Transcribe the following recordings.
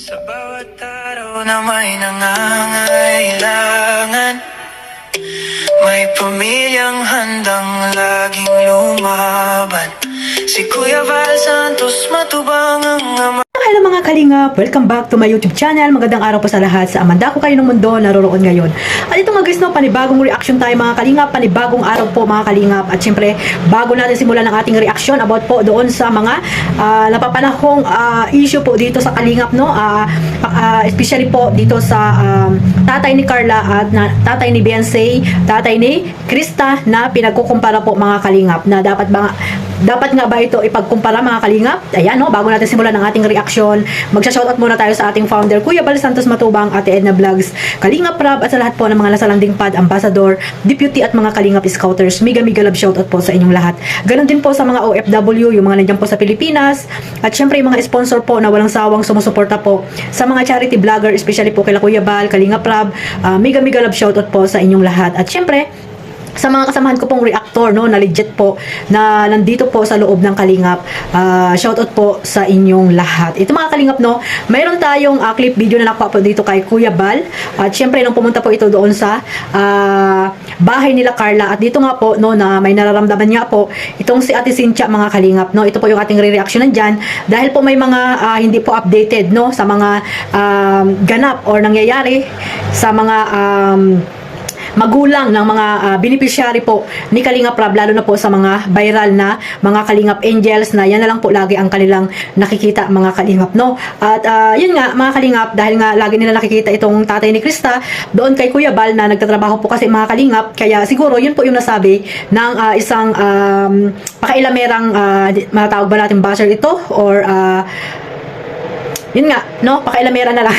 Sa bawat araw na may nangangailangan, may pamilyang handang laging lumaban. Si Kuya Val Santos matubang ang ama. Hello mga kalingap! Welcome back to my YouTube channel. Magandang araw po sa lahat sa Amanda ko kayo ng mundo naroroon ngayon. At ito nga guys, no, panibagong reaction tayo mga kalingap, panibagong araw po mga kalingap. At syempre, bago natin simulan ang ating reaction about po doon sa mga napapanahong issue po dito sa kalingap, no? Especially po dito sa tatay ni Carla at tatay ni Beyonce, tatay ni Krista na pinagkukumpara po mga kalingap na dapat nga ba ito ipagkumpara mga kalingap? Ayan, no, bago natin simulan ang ating reaction, magsha-shoutout muna tayo sa ating founder, Kuya Val Santos Matubang, Ate Edna Vlogs, Kalingap Rab, at sa lahat po ng mga nasalanding pad, ambassador, deputy at mga kalingap scouters. Mega love shoutout po sa inyong lahat. Ganon din po sa mga OFW, yung mga nandiyan po sa Pilipinas, at syempre yung mga sponsor po na walang sawang sumusuporta po sa mga charity vlogger, especially po kay Kuya Val, Kalingap Rab. Mega love shoutout po sa inyong lahat. At syempre, sa mga kasamahan ko pong reactor, no, na legit po, na nandito po sa loob ng Kalingap, shoutout po sa inyong lahat. Ito mga Kalingap, no, mayroon tayong clip video na nakuha po dito kay Kuya Val. At syempre, nung pumunta po ito doon sa bahay nila Carla, at dito nga po, no, na may nararamdaman nga po, itong si Ate Cynthia mga Kalingap, no, ito po yung ating re-reactionan dyan, dahil po may mga hindi po updated, no, sa mga ganap or nangyayari sa mga magulang ng mga beneficiary po ni Kalingap Rab, lalo na po sa mga viral na mga Kalingap Angels na yan na lang po lagi ang kanilang nakikita mga Kalingap, no? At yun nga mga Kalingap, dahil nga lagi nila nakikita itong tatay ni Krista doon kay Kuya Val na nagtatrabaho po kasi mga Kalingap, kaya siguro yun po yung nasabi ng isang pakailamerang matawag ba natin basher ito or yun nga, no? Pakailamera na lang.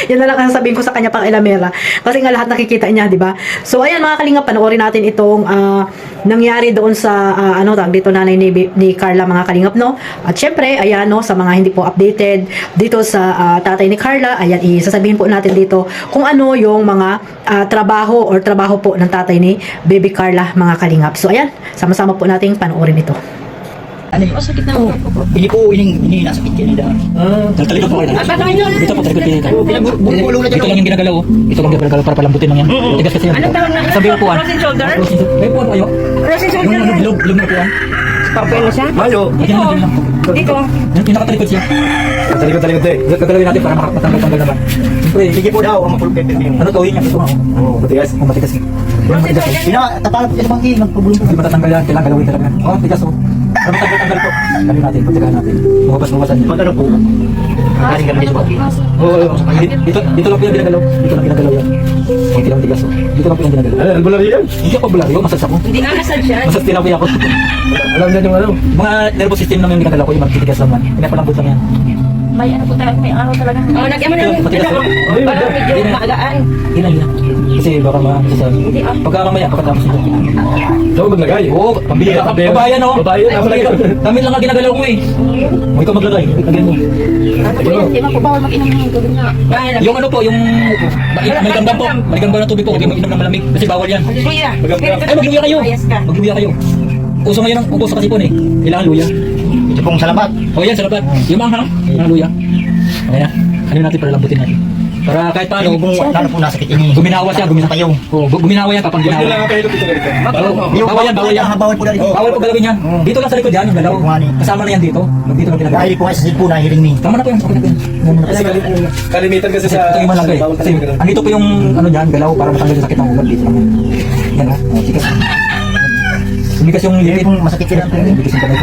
Yan na lang ang sabihin ko sa kanya, pang Elamera. Kasi nga lahat nakikita niya, di ba? So ayan mga Kalingap, panoorin natin itong nangyari doon sa dito nanay ni Carla mga Kalingap, no? At syempre, ayan, no, sa mga hindi po updated dito sa tatay ni Carla, ayan, isasabihin po natin dito kung ano yung mga trabaho po ng tatay ni Baby Carla mga Kalingap. So ayan, sama-sama po nating panoorin ito. Ano yun? Sakit na ako. Hindi po, ini nasakit yan nila. Talikod po kayo. Dito po, talikod kayo. Dito lang yung ginagalaw. Ito lang yung ginagalaw para palambutin lang yan. Tigas kasi yan. Anong tawag na? Sabi ko puan. Frozen shoulder? May puan kayo? Frozen shoulder? Yung bilog na puan. Papel na siya? Mayo. Dito. Yung nakatalikod siya. Talikod eh. Talikod natin para matanggal naman. Siyempre, sige po daw. Ang mapulupin din. Ano gawin niya? Ito nga. Matigas. Matigas. Tatapos siya sa bangki. Magpabulong po. Hindi matatanggal yan. Kailangan galawin talaga. Tigas o. Kami tanggal po. Kami natin, pagtagahan natin. Bumabasan niya. Magkano po? Galing kami sa bangki. Dito lang po yung ginagalaw. Dito lang ginagalaw yan. Hindi lang tigas o. Dito lang po yung ginagalaw. Ano bularyo yan? Hindi ako bularyo. Masas ako. Hindi nakasal siya? Masas tinapoy ako. Alam niya yung ano? Mga nervous system lang yung ginagalaw ko. Yung magtitigas lang man. Pinapalambot lang yan. May ano po talaga, may araw talaga. Oo, nagyaman na. Parang medyo maagaan. Hina. Kasi baka masasabi. Pagka mamaya, pagkatapos nito. Saan mo maglagay? Oo, pambili. Babayan o. Babayan, Kami lang ang ginagalaw ko eh. Huwag ka maglagay. Lagyan mo. Ano po yan? Di ba po bawal mag-inom ng tubig na? Yung ano po, yung maligambang po. Maligambang ng tubig po. Huwag kayo mag-inom ng malamig. Kasi bawal yan. Luya. Ay, magluya kayo. Magluya kayo. Uso ngayon ang uso kasi po eh. Kailangan luya. Ito pong salabat. O yan, salabat. Yung manghang. Yung luya. Ayan. Ano natin para lambutin natin. Para kahit paano. Lalo po nasakit ini. Guminawa siya. Guminawa yan kapag ginawa. Bawal yan, bawal yan. Bawal po na rin. Bawal po galawin yan. Dito lang sa likod yan, yung galaw. Kasama na yan dito. Dito lang ginagawa. Dahil po kayo sa silpo na hiring ni. Tama na po yan. Okay na po yan. Kalimitan kasi Ito yung malaki. Kasi andito po yung ano dyan, galaw para matanggal yung sakit ng ugat. Dito lang yan. Yan o. Tigas. Tumigas yung Hindi lipid. pong masakit sila. Tumigas yung kamay ko.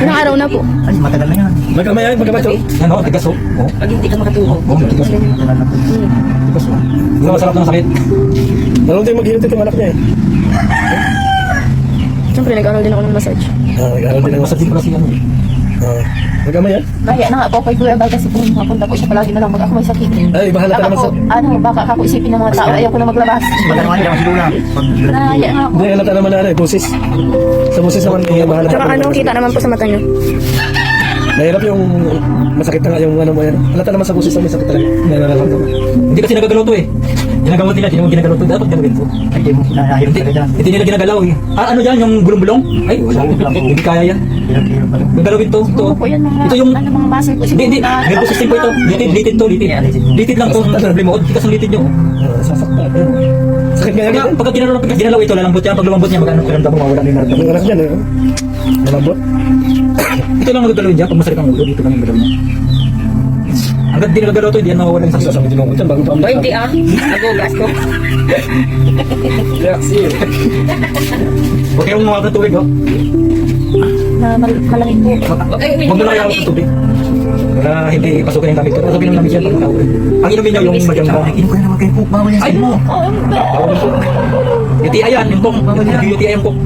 Ilang araw na po? Ay, matagal na yan. Magkamayan, magkamacho. Yan o, tigas o. Pag hindi ka makatulog. Oo, tigas o. Tigas o. Hindi na masarap ng sakit. Marunong tayo maghilot itong anak niya eh. Siyempre, nag-aral din ako ng massage. Nag-aaral din ang Masarap din pala siya. magkamayan. Kaya na nga po kay Kuya Val kasi po mapunta po siya palagi na lang pag ako may sakit. Ay, bahala ka Baka naman po, sa... baka ako isipin ng mga tao, ayaw ko na maglabas. Baga naman niya masigula. Naya nga po. Hindi, halata naman na busis. Sa busis naman, bahala ka. Tsaka anong kita naman po sa mata niyo? Mahirap yung masakit na nga yung ano mo yan. Halata naman sa busis na may sakit talaga. Nararamdaman. Hindi kasi nagagalaw to eh. Ginagamot nila, hindi mo ginagalaw to. Dapat gagawin to. Ay, di mo nahihiram talaga dyan. Hindi nila ginagalaw eh. Ano dyan, yung bulong-bulong? Ay, wala. Hindi kaya yan. Hirap pa rin. Gagalawin to. Ito. Po yan mga, Ito yung... ano, mga muscle po. Hindi. Nervous system po ito. Litid to, litid. Litid lang to. Problema. Tikas ang litid nyo. Sasaktan. Sakit nga Kaya yan. pagka ginalaw ito, lalambot yan. Pag lumambot niya, magkano kiramdam mo, mawala na yung naramdaman. Ang anak dyan eh. Malambot. Ito lang magagalawin dyan. Pag masakit ang ulo, dito lang yung galaw niya. Hanggang di nagagalaw to, hindi yan mawawala yung sakit. Sasabitin mo ko dyan bago pa O hindi ah. Nagugas ko. Huwag kayong mawawala ng tubig, oh. Na malamig po. Huwag mo na kaya ng tubig. Para hindi pasukin yung gamit ko. Pasukin ng gamit yan. Pag nakauwi. Ang inumin niyo yung magyang ba? Inom ka na naman kayo, Coke. Bawal yan sa Ay! mo. Bawal yung coke. UTI yan, yung coke. UTI yung coke.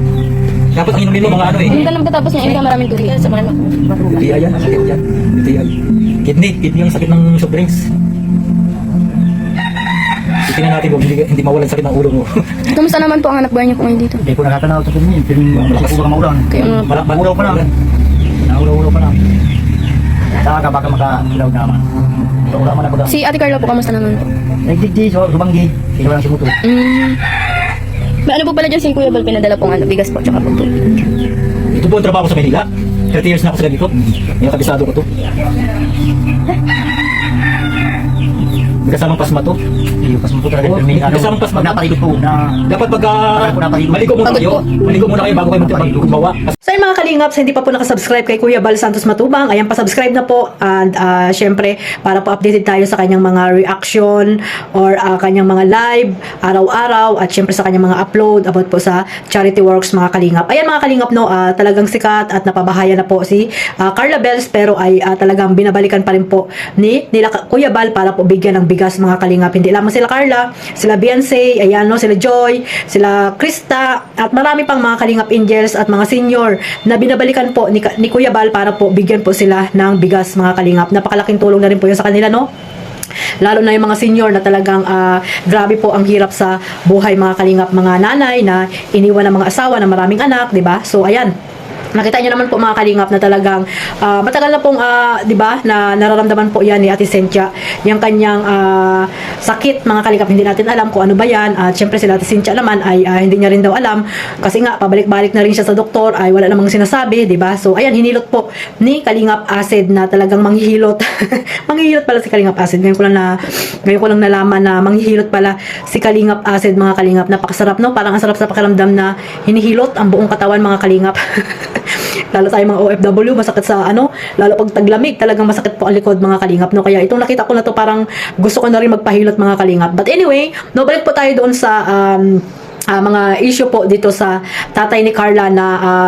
Dapat ang inumin mo mga ano eh. Hindi ka naman katapos niya, hindi ka maraming tubig. Sa mga UTI yan, sakit yan. UTI. Kidney yung sakit ng soft drinks. Tingnan natin kung hindi mawalan sakit ng ulo mo. Kamusta naman po ang anak buhay niyo po ngayon dito? Hindi ko nakatanaw sa pinyin. Malakas po ka maulan. Kaya nga, Ulaw pa lang. Ulaw pa lang. Saka baka makakilaw naman. Ulaw man ako daw. si Ate Carla po, kamusta naman po? Nagdigdi, so subanggi. Hindi ko lang simuto. May ano po pala dyan si Kuya Bal, pinadala pong ano, bigas po, tsaka po tubig. Ito po ang trabaho ko sa Manila. 30 years na ako sa ganito. Ngayon kabisado ko to. May kasamang pasma to. Hindi ko pasmo po talaga. Oo, May kasamang pasma to. napaligot po na Dapat pagka Ako napaligo. maligo muna Pagod kayo. po. Maligo muna kayo bago kayo magbawa. So yun mga kalingap, sa hindi pa po nakasubscribe kay Kuya Bal Santos Matubang, ayan, pa-subscribe na po. And syempre, para po updated tayo sa kanyang mga reaction or kanyang mga live, araw-araw, at syempre sa kanyang mga upload about po sa charity works mga kalingap. Ayan mga kalingap, no, talagang sikat at napabahaya na po si Carla Bells, pero ay talagang binabalikan pa rin po nila Kuya Bal para po bigyan ng bigas mga kalingap. Hindi lamang sila Carla, sila Beyonce, ayan, no, sila Joy, sila Krista, at marami pang mga kalingap angels at mga senior na binabalikan po ni Kuya Bal para po bigyan po sila ng bigas mga kalingap. Napakalaking tulong na rin po yun sa kanila, no? Lalo na yung mga senior na talagang grabe po ang hirap sa buhay mga kalingap, mga nanay na iniwan ng mga asawa na maraming anak, 'di ba? So ayan, nakita niyo naman po mga kalingap na talagang matagal na pong 'di ba, na nararamdaman po 'yan ni Ate Cynthia, yung kanyang sakit mga kalingap. Hindi natin alam kung ano ba 'yan. At syempre si Ate Cynthia naman ay hindi niya rin daw alam kasi nga pabalik-balik na rin siya sa doktor, ay wala namang sinasabi, 'di ba? So ayan, hinilot po ni Kalingap Acid na talagang manghihilot. Manghihilot pala si Kalingap Acid. Ngayon ko lang nalaman na manghihilot pala si Kalingap Acid mga kalingap. Napakasarap, no? Parang ang sarap sa pakiramdam na hinihilot ang buong katawan mga kalingap. Lalo tayo mga OFW, masakit sa lalo pag taglamig, talagang masakit po ang likod mga kalingap, no? Kaya itong nakita ko na to, parang gusto ko na rin magpahilot mga kalingap. But anyway, no, balik po tayo doon sa mga issue po dito sa tatay ni Carla na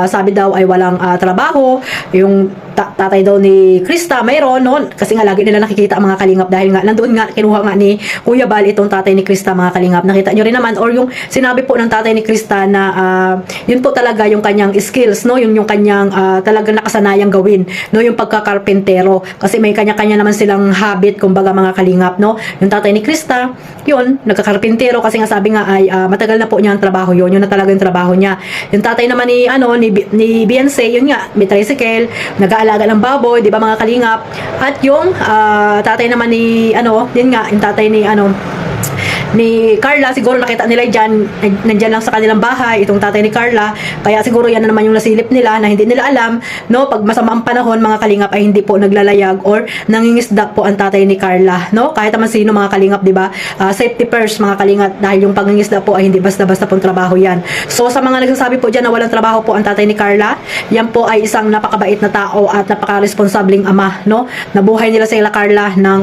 sabi daw ay walang trabaho. Yung tatay daw ni Krista mayroon, no? Kasi nga lagi nila nakikita mga kalingap dahil nga nandoon nga kinuha nga ni Kuya Bal itong tatay ni Krista mga kalingap. Nakita nyo rin naman, or yung sinabi po ng tatay ni Krista na yun po talaga yung kanyang skills, no? Yung kanyang talagang nakasanayang gawin, no? Yung pagkakarpentero, kasi may kanya-kanya naman silang habit, kumbaga mga kalingap, no? Yung tatay ni Krista, yun, nagkakarpentero kasi nga sabi nga ay matagal na po niya ang trabaho yun na talaga yung trabaho niya. Yung tatay naman ni Beyonce, yun nga, may tricycle, nag-aalaga ng baboy, di ba mga kalingap? At yung tatay naman ni yun nga, yung tatay ni Carla, siguro nakita nila dyan, nandyan lang sa kanilang bahay, itong tatay ni Carla, kaya siguro yan na naman yung nasilip nila na hindi nila alam, no? Pag masamaang panahon mga kalingap ay hindi po naglalayag or nangingisda po ang tatay ni Carla, no? Kahit naman sino mga kalingap, di ba? Safety first mga kalingap, dahil yung pangingisda po ay hindi basta-basta pong trabaho yan. So sa mga nagsasabi po dyan na walang trabaho po ang tatay ni Carla, yan po ay isang napakabait na tao at napaka-responsabling ama, no? Nabuhay nila sila Carla ng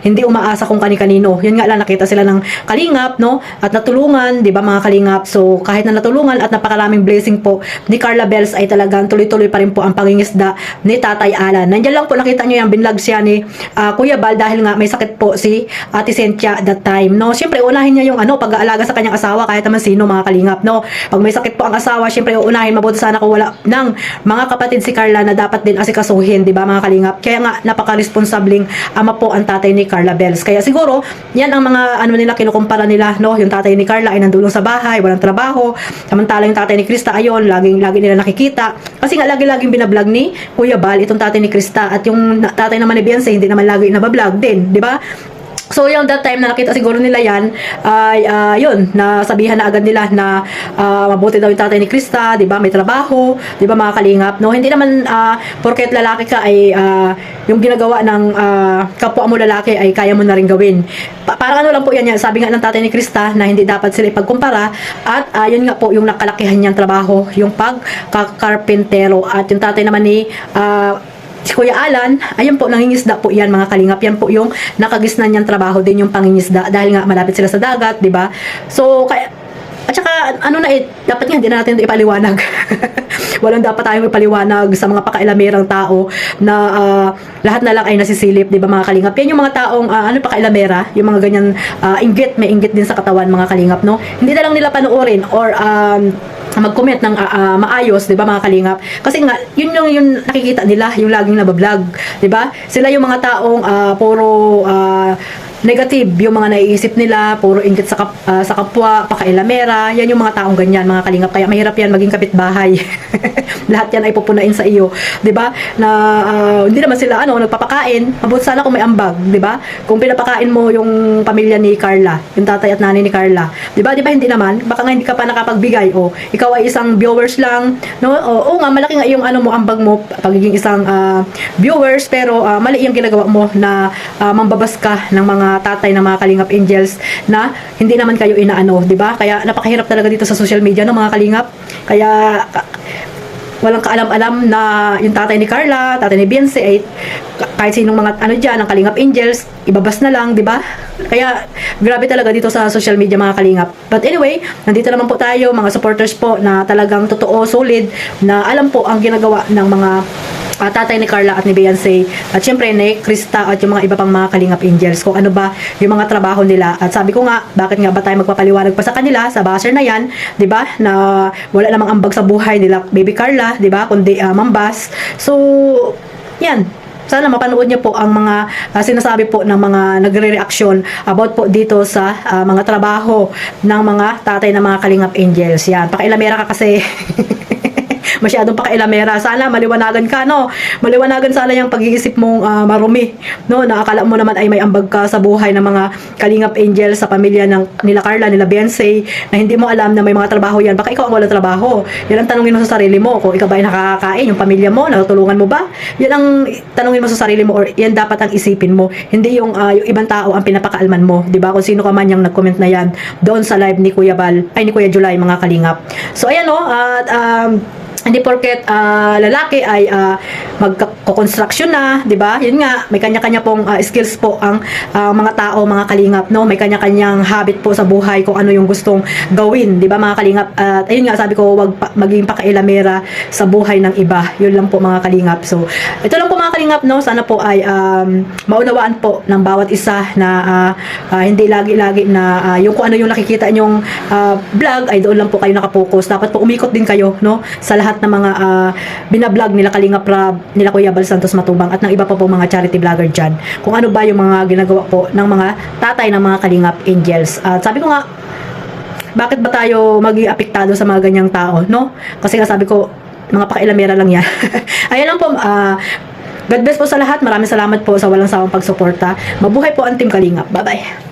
hindi umaasa kung kani-kanino. Yun nga lang, nakita sila ng kalingap, no? At natulungan, di ba mga kalingap? So kahit na natulungan at napakaraming blessing po ni Carla Bells ay talagang tuloy-tuloy pa rin po ang pangingisda ni Tatay Alan. Nandiyan lang po, nakita nyo yung binlog siya ni Kuya Bal dahil nga may sakit po si Ate Cynthia that time, no? Siyempre unahin niya yung pag-aalaga sa kanyang asawa, kahit naman sino mga kalingap, no? Pag may sakit po ang asawa, siyempre uunahin, mabuti sana kung wala ng mga kapatid si Carla na dapat din asikasuhin, di ba mga kalingap? Kaya nga napaka-responsabling ama po ang tatay ni Carla Bells. Kaya siguro yan ang mga nila kinukumpara nila, no? Yung tatay ni Carla ay nandulong sa bahay, walang trabaho. Samantala yung tatay ni Krista ayon, lagi nila nakikita. Kasi nga lagi-laging binablog ni Kuya Bal itong tatay ni Krista, at yung tatay naman ni Beyonce hindi naman lagi nabablog din, di ba? So yung that time na nakita siguro nila yan ay yun, nasabihan na agad nila na mabuti daw yung tatay ni Krista, 'di ba? May trabaho, 'di ba mga kalingap, no? Hindi naman porket lalaki ka ay yung ginagawa ng kapwa mo lalaki ay kaya mo na rin gawin. Parang ano lang po yan, sabi nga ng tatay ni Krista na hindi dapat sila ipagkumpara at yun nga po yung nakalakihan niyang trabaho, yung pagkakarpentero, at yung tatay naman ni si Kuya Alan, ayun po, nangingisda po yan mga kalingap. Yan po yung nakagisnan niyang trabaho din, yung pangingisda, dahil nga malapit sila sa dagat, di ba? So, kaya, at saka, ano na dapat nga, hindi na natin ito ipaliwanag. Walang dapat tayong ipaliwanag sa mga pakailamerang tao na lahat na lang ay nasisilip, di ba mga kalingap? Yan yung mga taong, pakailamera, yung mga ganyan, may inggit din sa katawan mga kalingap, no? Hindi na lang nila panoorin or mag-comment ng maayos, 'di ba mga kalingap? Kasi nga yun yung nakikita nila, yung laging nabablog, 'di ba? Sila yung mga taong puro negative yung mga naiisip nila, puro inggit sa kapwa, pakailamera. Yan yung mga taong ganyan mga kalingap, kaya mahirap yan maging kapitbahay. Lahat yan ay pupunain sa iyo, 'di ba? Na hindi naman sila nagpapakain. Mabuti sana kung may ambag, 'di ba? Kung pinapakain mo yung pamilya ni Carla, yung tatay at nanay ni Carla, 'di ba? 'Di ba hindi naman? Baka nga hindi ka pa nakapagbigay, o ikaw ay isang viewers lang, no? O nga, malaki nga yung ambag mo, pagiging isang viewers, pero mali yung ginagawa mo na mambabas ka ng mga tatay ng mga kalingap angels na hindi naman kayo inaano, 'di ba? Kaya napakahirap talaga dito sa social media, no mga kalingap. Kaya walang kaalam-alam na yung tatay ni Carla, tatay ni Beyonce ay kahit sinong mga dyan, ang kalingap angels, ibabas na lang, di ba? Kaya grabe talaga dito sa social media mga kalingap. But anyway, nandito naman po tayo, mga supporters po na talagang totoo, solid, na alam po ang ginagawa ng mga tatay ni Carla at ni Beyonce, at syempre ni Krista at yung mga iba pang mga kalingap angels, kung ano ba yung mga trabaho nila. At sabi ko nga, bakit nga ba tayo magpapaliwanag pa sa kanila sa buzzer na yan, 'di ba? Na wala namang ambag sa buhay nila baby Carla, 'di ba? Kundi mambas. So, yan. Sana mapanood niyo po ang mga sinasabi po ng mga nagre-reaction about po dito sa mga trabaho ng mga tatay ng mga kalingap angels. Yan, pakailamera ka kasi. Masyadong pakailamera. Sana maliwanagan ka, no? Maliwanagan sana yung pag-iisip mong marumi, no? Nakakala mo naman ay may ambag ka sa buhay ng mga kalingap angels sa pamilya ng nila Carla, nila Beyonce, na hindi mo alam na may mga trabaho yan. Baka ikaw ang walang trabaho. Yan ang tanungin mo sa sarili mo. Kung ikaw ba ay nakakakain, yung pamilya mo, natutulungan mo ba? Yan ang tanungin mo sa sarili mo, or yan dapat ang isipin mo. Hindi yung ibang tao ang pinapakaalman mo, 'di ba? Kung sino ka man yung nag-comment na yan doon sa live ni Kuya ni Kuya July, mga kalingap. So ayan, no? At hindi porket lalaki ay magko-construction na, 'di ba? Yun nga, may kanya-kanya pong skills po ang mga tao, mga kalingap, no? May kanya-kanyang habit po sa buhay kung ano yung gustong gawin, 'di ba, mga kalingap? At ayun nga, sabi ko, wag maging pakailamera sa buhay ng iba. Yun lang po, mga kalingap. So, ito lang po, mga kalingap, no? Sana po ay maunawaan po ng bawat isa na hindi lagi-lagi na yung kung ano yung nakikita nyong vlog ay doon lang po kayo nakapokus. Dapat po umikot din kayo, no? Sa lahat ng mga binablog nila Kalingap Rab, nila Kuya Bal Santos Matubang, at ng iba pa po mga charity vlogger dyan. Kung ano ba yung mga ginagawa po ng mga tatay ng mga Kalingap angels. At sabi ko nga, bakit ba tayo maging apektado sa mga ganyang tao, no? Kasi nga sabi ko, mga pakailamera lang yan. Ayan lang po, God bless po sa lahat. Maraming salamat po sa walang sawang pagsuporta. Mabuhay po ang Team Kalingap. Bye-bye.